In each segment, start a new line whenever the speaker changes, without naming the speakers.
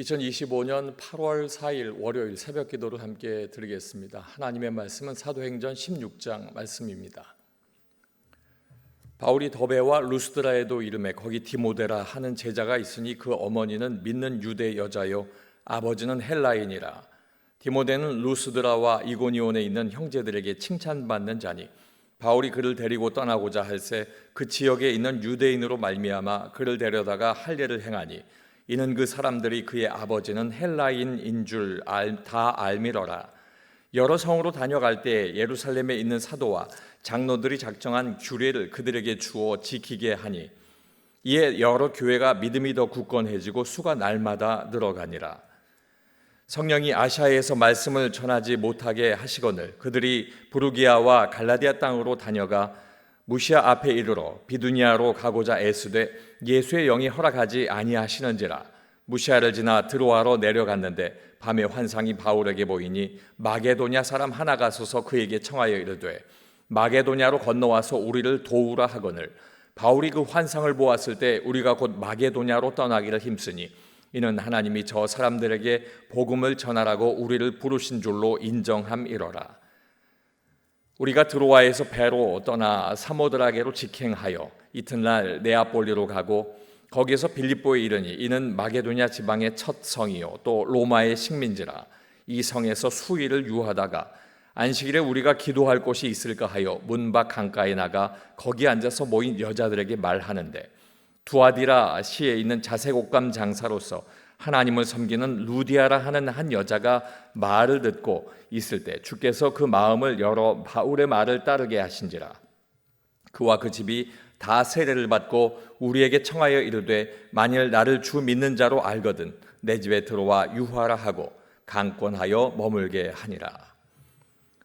2025년 8월 4일 월요일 새벽 기도를 함께 드리겠습니다. 하나님의 말씀은 사도행전 16장 말씀입니다. 바울이 더베와 루스드라에도 이름에 거기 디모데라 하는 제자가 있으니 그 어머니는 믿는 유대 여자요 아버지는 헬라인이라. 디모데는 루스드라와 이고니온에 있는 형제들에게 칭찬받는 자니 바울이 그를 데리고 떠나고자 할새 그 지역에 있는 유대인으로 말미암아 그를 데려다가 할례를 행하니 이는 그 사람들이 그의 아버지는 헬라인인 줄 다 알미러라. 여러 성으로 다녀갈 때 예루살렘에 있는 사도와 장로들이 작정한 규례를 그들에게 주어 지키게 하니 이에 여러 교회가 믿음이 더 굳건해지고 수가 날마다 늘어가니라. 성령이 아시아에서 말씀을 전하지 못하게 하시거늘 그들이 부르기아와 갈라디아 땅으로 다녀가 무시아 앞에 이르러 비두니아로 가고자 애쓰되 예수의 영이 허락하지 아니하시는지라. 무시아를 지나 드로아로 내려갔는데 밤에 환상이 바울에게 보이니 마게도냐 사람 하나가 서서 그에게 청하여 이르되 마게도냐로 건너와서 우리를 도우라 하거늘 바울이 그 환상을 보았을 때 우리가 곧 마게도냐로 떠나기를 힘쓰니 이는 하나님이 저 사람들에게 복음을 전하라고 우리를 부르신 줄로 인정함이로라. 우리가 드로아에서 배로 떠나 사모드라게로 직행하여 이튿날 네아폴리로 가고 거기에서 빌립보에 이르니 이는 마게도냐 지방의 첫 성이요 또 로마의 식민지라. 이 성에서 수일을 유하다가 안식일에 우리가 기도할 곳이 있을까 하여 문 밖 강가에 나가 거기 앉아서 모인 여자들에게 말하는데 두아디라 시에 있는 자색옥감 장사로서 하나님을 섬기는 루디아라 하는 한 여자가 말을 듣고 있을 때 주께서 그 마음을 열어 바울의 말을 따르게 하신지라. 그와 그 집이 다 세례를 받고 우리에게 청하여 이르되 만일 나를 주 믿는 자로 알거든 내 집에 들어와 유하라 하고 강권하여 머물게 하니라.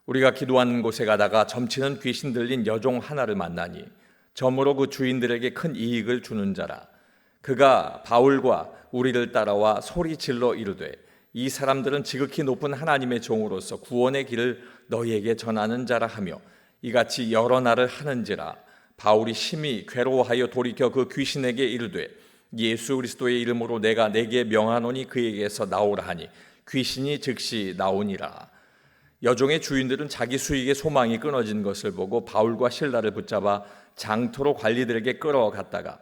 우리가 기도하는 곳에 가다가 점치는 귀신 들린 여종 하나를 만나니 점으로 그 주인들에게 큰 이익을 주는 자라. 그가 바울과 우리를 따라와 소리 질러 이르되 이 사람들은 지극히 높은 하나님의 종으로서 구원의 길을 너희에게 전하는 자라 하며 이같이 여러 날을 하는지라. 바울이 심히 괴로워하여 돌이켜 그 귀신에게 이르되 예수 그리스도의 이름으로 내가 내게 명하노니 그에게서 나오라 하니 귀신이 즉시 나오니라. 여종의 주인들은 자기 수익의 소망이 끊어진 것을 보고 바울과 실라를 붙잡아 장터로 관리들에게 끌어갔다가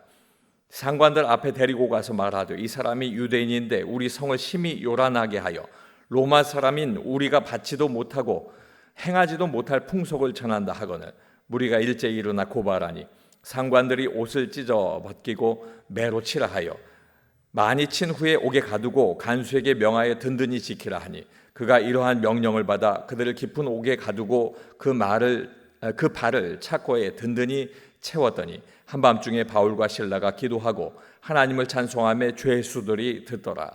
상관들 앞에 데리고 가서 말하되 이 사람이 유대인인데 우리 성을 심히 요란하게 하여 로마 사람인 우리가 받지도 못하고 행하지도 못할 풍속을 전한다 하거늘 무리가 일제히 일어나 고발하니 상관들이 옷을 찢어 벗기고 매로 치라 하여 많이 친 후에 옥에 가두고 간수에게 명하여 든든히 지키라 하니 그가 이러한 명령을 받아 그들을 깊은 옥에 가두고 그 발을 착고에 든든히 채웠더니 한밤중에 바울과 실라가 기도하고 하나님을 찬송하며 죄수들이 듣더라.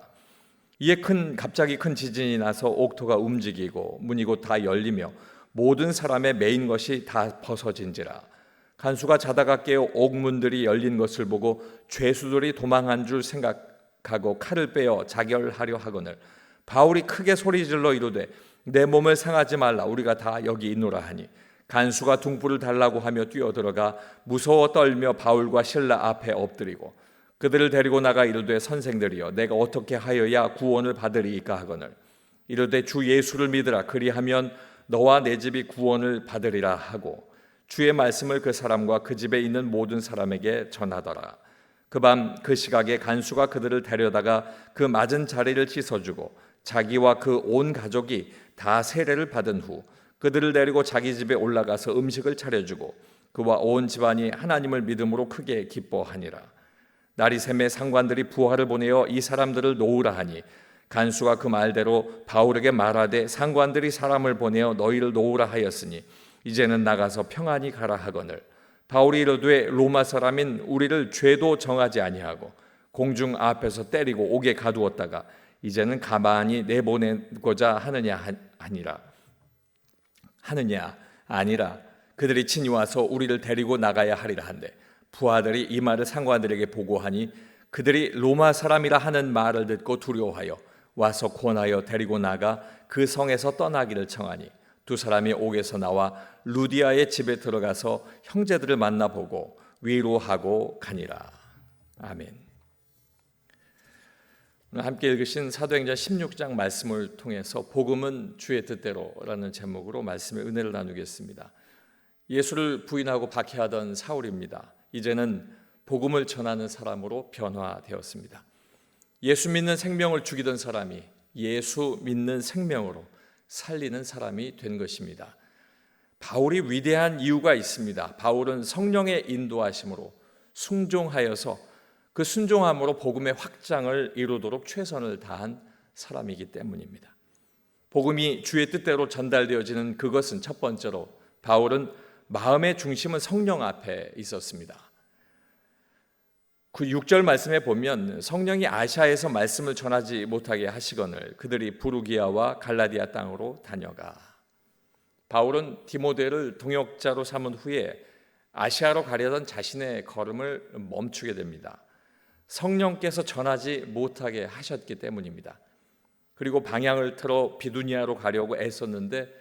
이에 갑자기 큰 지진이 나서 옥토가 움직이고 문이 곧 다 열리며 모든 사람의 매인 것이 다 벗어진지라. 간수가 자다가 깨어 옥문들이 열린 것을 보고 죄수들이 도망한 줄 생각하고 칼을 빼어 자결하려 하거늘 바울이 크게 소리질러 이르되 내 몸을 상하지 말라 우리가 다 여기 있노라 하니 간수가 둥불을 달라고 하며 뛰어들어가 무서워 떨며 바울과 실라 앞에 엎드리고 그들을 데리고 나가 이르되 선생들이여 내가 어떻게 하여야 구원을 받으리이까 하거늘 이르되 주 예수를 믿으라 그리하면 너와 내 집이 구원을 받으리라 하고 주의 말씀을 그 사람과 그 집에 있는 모든 사람에게 전하더라. 그 밤 그 시각에 간수가 그들을 데려다가 그 맞은 자리를 씻어주고 자기와 그 온 가족이 다 세례를 받은 후 그들을 데리고 자기 집에 올라가서 음식을 차려주고 그와 온 집안이 하나님을 믿음으로 크게 기뻐하니라. 날이 새매 상관들이 부하를 보내어 이 사람들을 놓으라 하니 간수가 그 말대로 바울에게 말하되 상관들이 사람을 보내어 너희를 놓으라 하였으니 이제는 나가서 평안히 가라 하거늘 바울이 이르되 로마 사람인 우리를 죄도 정하지 아니하고 공중 앞에서 때리고 옥에 가두었다가 이제는 가만히 내보내고자 하느냐 아니라 그들이 친히 와서 우리를 데리고 나가야 하리라 한데 부하들이 이 말을 상관들에게 보고하니 그들이 로마 사람이라 하는 말을 듣고 두려워하여 와서 권하여 데리고 나가 그 성에서 떠나기를 청하니 두 사람이 옥에서 나와 루디아의 집에 들어가서 형제들을 만나보고 위로하고 가니라. 아멘. 오늘 함께 읽으신 사도행전 16장 말씀을 통해서 복음은 주의 뜻대로라는 제목으로 말씀의 은혜를 나누겠습니다. 예수를 부인하고 박해하던 사울입니다. 이제는 복음을 전하는 사람으로 변화되었습니다. 예수 믿는 생명을 죽이던 사람이 예수 믿는 생명으로 살리는 사람이 된 것입니다. 바울이 위대한 이유가 있습니다. 바울은 성령의 인도하심으로 순종하여서 그 순종함으로 복음의 확장을 이루도록 최선을 다한 사람이기 때문입니다. 복음이 주의 뜻대로 전달되어지는 그것은 첫 번째로 바울은 마음의 중심은 성령 앞에 있었습니다. 그 6절 말씀에 보면 성령이 아시아에서 말씀을 전하지 못하게 하시거늘 그들이 부르기아와 갈라디아 땅으로 다녀가. 바울은 디모데를 동역자로 삼은 후에 아시아로 가려던 자신의 걸음을 멈추게 됩니다. 성령께서 전하지 못하게 하셨기 때문입니다. 그리고 방향을 틀어 비두니아로 가려고 애썼는데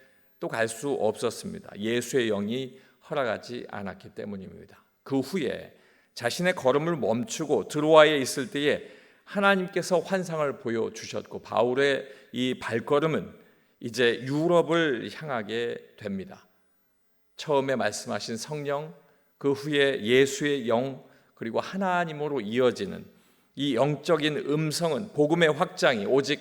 또 갈 수 없었습니다. 예수의 영이 허락하지 않았기 때문입니다. 그 후에 자신의 걸음을 멈추고 드로아에 있을 때에 하나님께서 환상을 보여주셨고 바울의 이 발걸음은 이제 유럽을 향하게 됩니다. 처음에 말씀하신 성령, 그 후에 예수의 영, 그리고 하나님으로 이어지는 이 영적인 음성은 복음의 확장이 오직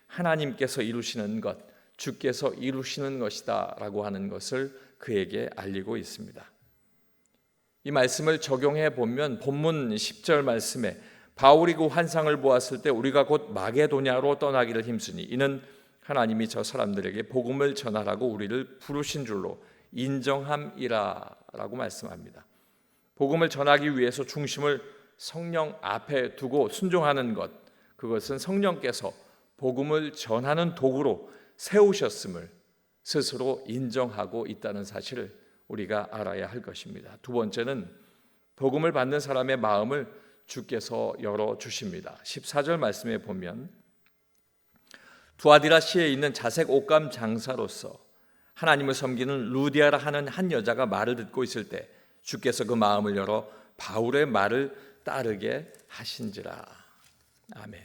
하나님께서 이루시는 것, 주께서 이루시는 것이다 라고 하는 것을 그에게 알리고 있습니다. 이 말씀을 적용해 보면 본문 10절 말씀에 바울이 그 환상을 보았을 때 우리가 곧 마게도냐로 떠나기를 힘쓰니 이는 하나님이 저 사람들에게 복음을 전하라고 우리를 부르신 줄로 인정함이라 라고 말씀합니다. 복음을 전하기 위해서 중심을 성령 앞에 두고 순종하는 것, 그것은 성령께서 복음을 전하는 도구로 세우셨음을 스스로 인정하고 있다는 사실을 우리가 알아야 할 것입니다. 두 번째는 복음을 받는 사람의 마음을 주께서 열어주십니다. 14절 말씀에 보면 두아디라시에 있는 자색 옷감 장사로서 하나님을 섬기는 루디아라 하는 한 여자가 말을 듣고 있을 때 주께서 그 마음을 열어 바울의 말을 따르게 하신지라. 아멘.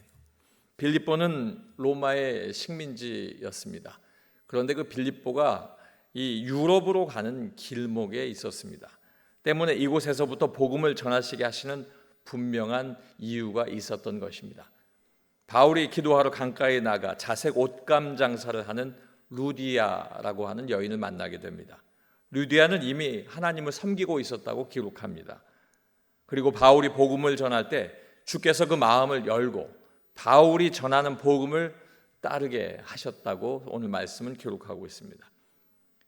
빌립보는 로마의 식민지였습니다. 그런데 그 빌립보가 이 유럽으로 가는 길목에 있었습니다. 때문에 이곳에서부터 복음을 전하시게 하시는 분명한 이유가 있었던 것입니다. 바울이 기도하러 강가에 나가 자색 옷감 장사를 하는 루디아라고 하는 여인을 만나게 됩니다. 루디아는 이미 하나님을 섬기고 있었다고 기록합니다. 그리고 바울이 복음을 전할 때 주께서 그 마음을 열고 바울이 전하는 복음을 따르게 하셨다고 오늘 말씀은 기록하고 있습니다.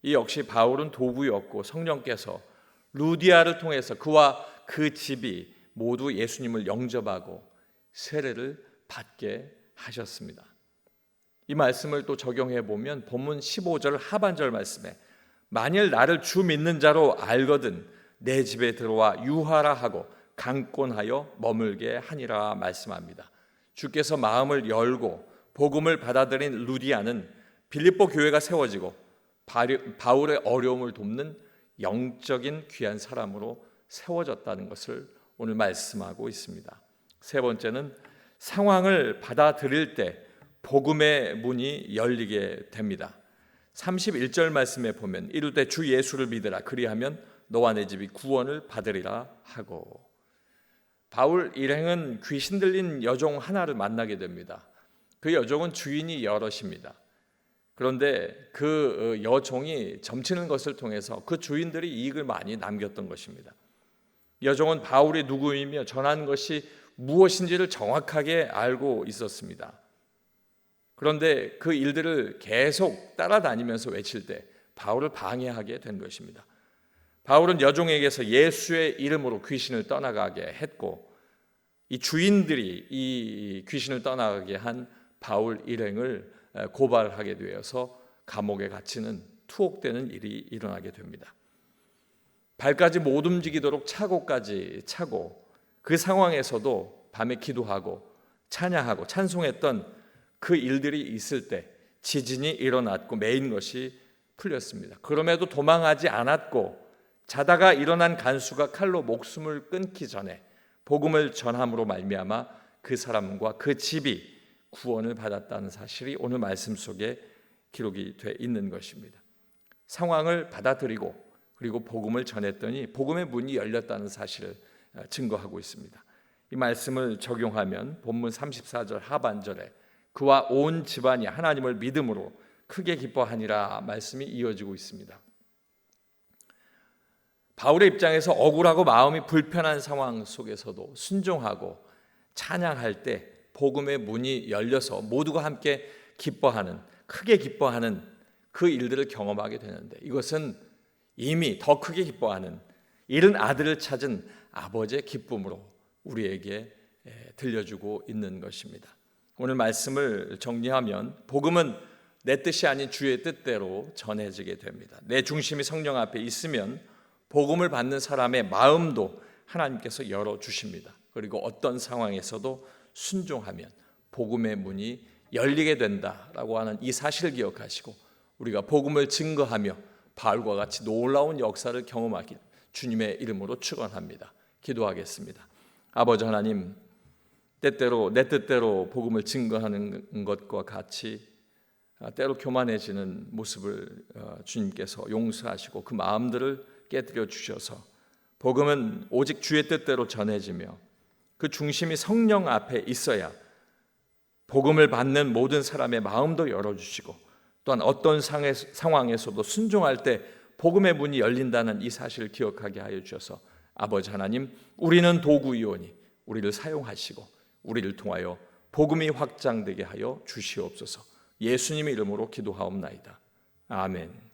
이 역시 바울은 도구였고 성령께서 루디아를 통해서 그와 그 집이 모두 예수님을 영접하고 세례를 받게 하셨습니다. 이 말씀을 또 적용해 보면 본문 15절 하반절 말씀에 만일 나를 주 믿는 자로 알거든 내 집에 들어와 유하라 하고 강권하여 머물게 하니라 말씀합니다. 주께서 마음을 열고 복음을 받아들인 루디아는 빌립보 교회가 세워지고 바울의 어려움을 돕는 영적인 귀한 사람으로 세워졌다는 것을 오늘 말씀하고 있습니다. 세 번째는 상황을 받아들일 때 복음의 문이 열리게 됩니다. 31절 말씀에 보면 이르되 주 예수를 믿으라 그리하면 너와 내 집이 구원을 받으리라 하고. 바울 일행은 귀신 들린 여종 하나를 만나게 됩니다. 그 여종은 주인이 여럿입니다. 그런데 그 여종이 점치는 것을 통해서 그 주인들이 이익을 많이 남겼던 것입니다. 여종은 바울이 누구이며 전하는 것이 무엇인지를 정확하게 알고 있었습니다. 그런데 그 일들을 계속 따라다니면서 외칠 때 바울을 방해하게 된 것입니다. 바울은 여종에게서 예수의 이름으로 귀신을 떠나가게 했고 이 주인들이 이 귀신을 떠나가게 한 바울 일행을 고발하게 되어서 감옥에 갇히는 투옥되는 일이 일어나게 됩니다. 발까지 못 움직이도록 차고까지 차고 그 상황에서도 밤에 기도하고 찬양하고 찬송했던 그 일들이 있을 때 지진이 일어났고 메인 것이 풀렸습니다. 그럼에도 도망하지 않았고 자다가 일어난 간수가 칼로 목숨을 끊기 전에 복음을 전함으로 말미암아 그 사람과 그 집이 구원을 받았다는 사실이 오늘 말씀 속에 기록이 돼 있는 것입니다. 상황을 받아들이고 그리고 복음을 전했더니 복음의 문이 열렸다는 사실을 증거하고 있습니다. 이 말씀을 적용하면 본문 34절 하반절에 그와 온 집안이 하나님을 믿음으로 크게 기뻐하니라 말씀이 이어지고 있습니다. 바울의 입장에서 억울하고 마음이 불편한 상황 속에서도 순종하고 찬양할 때 복음의 문이 열려서 모두가 함께 기뻐하는, 크게 기뻐하는 그 일들을 경험하게 되는데, 이것은 이미 더 크게 기뻐하는 잃은 아들을 찾은 아버지의 기쁨으로 우리에게 들려주고 있는 것입니다. 오늘 말씀을 정리하면 복음은 내 뜻이 아닌 주의 뜻대로 전해지게 됩니다. 내 중심이 성령 앞에 있으면 복음을 받는 사람의 마음도 하나님께서 열어주십니다. 그리고 어떤 상황에서도 순종하면 복음의 문이 열리게 된다라고 하는 이 사실을 기억하시고 우리가 복음을 증거하며 바울과 같이 놀라운 역사를 경험하길 주님의 이름으로 축원합니다. 기도하겠습니다. 아버지 하나님, 때때로 내 뜻대로 복음을 증거하는 것과 같이 때로 교만해지는 모습을 주님께서 용서하시고 그 마음들을 깨뜨려 주셔서 복음은 오직 주의 뜻대로 전해지며 그 중심이 성령 앞에 있어야 복음을 받는 모든 사람의 마음도 열어주시고 또한 어떤 상황에서도 순종할 때 복음의 문이 열린다는 이 사실을 기억하게 하여 주셔서 아버지 하나님, 우리는 도구이오니 우리를 사용하시고 우리를 통하여 복음이 확장되게 하여 주시옵소서. 예수님의 이름으로 기도하옵나이다. 아멘.